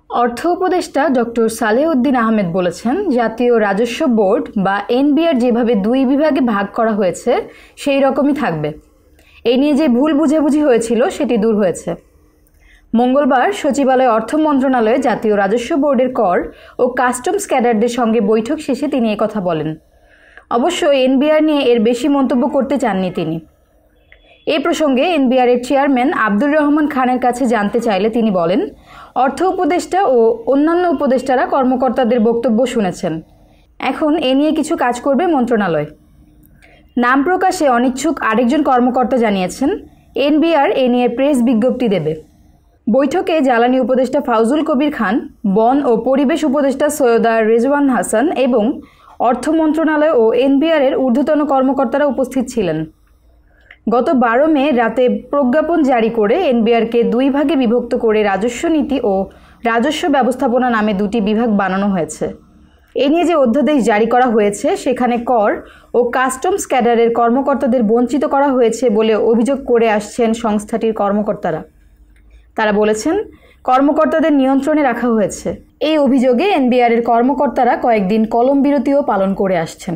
অর্থ উপদেষ্টা ডক্টর সালেহউদ্দিন আহমেদ বলেছেন, জাতীয় রাজস্ব বোর্ড বা এনবিআর যেভাবে দুই বিভাগে ভাগ করা হয়েছে সেই রকমই থাকবে। এই নিয়ে যে ভুল বুঝাবুঝি হয়েছিল সেটি দূর হয়েছে। মঙ্গলবার সচিবালয় অর্থ মন্ত্রণালয়ে জাতীয় রাজস্ব বোর্ডের কর ও কাস্টমস ক্যাডারদের সঙ্গে বৈঠক শেষে তিনি কথা বলেন। অবশ্য এনবিআর নিয়ে এর বেশি মন্তব্য করতে চাননি তিনি। এই প্রসঙ্গে এনবিআরের চেয়ারম্যান আব্দুর রহমান খানের কাছে জানতে চাইলে তিনি বলেন, অর্থ উপদেষ্টা ও অন্যান্য উপদেষ্টারা কর্মকর্তাদের বক্তব্য শুনেছেন, এখন এ নিয়ে কিছু কাজ করবে মন্ত্রণালয়। নাম প্রকাশে অনিচ্ছুক আরেকজন কর্মকর্তা জানিয়েছেন, এনবিআর এ নিয়ে প্রেস বিজ্ঞপ্তি দেবে। বৈঠকে জ্বালানি উপদেষ্টা ফাউজুল কবির খান, বন ও পরিবেশ উপদেষ্টা সৈয়দা রেজওয়ান হাসান এবং অর্থ মন্ত্রণালয় ও এনবিআরের ঊর্ধ্বতন কর্মকর্তারা উপস্থিত ছিলেন। গত 12 মে রাতে প্রজ্ঞাপন জারি করে এনবিআরকে দুই ভাগে বিভক্ত করে রাজস্ব নীতি ও রাজস্ব ব্যবস্থাপনা নামে দুটি বিভাগ বানানো হয়েছে। এ নিয়ে যে অধ্যাদেশ জারি করা হয়েছে সেখানে কর ও কাস্টমস ক্যাডারের কর্মকর্তাদের বঞ্চিত করা হয়েছে বলে অভিযোগ করে আসছেন সংস্থাটির কর্মকর্তারা। তারা বলেছেন, কর্মকর্তাদের নিয়ন্ত্রণে রাখা হয়েছে। এই অভিযোগে এনবিআরের কর্মকর্তারা কয়েকদিন কলম বিরতিও পালন করে আসছেন।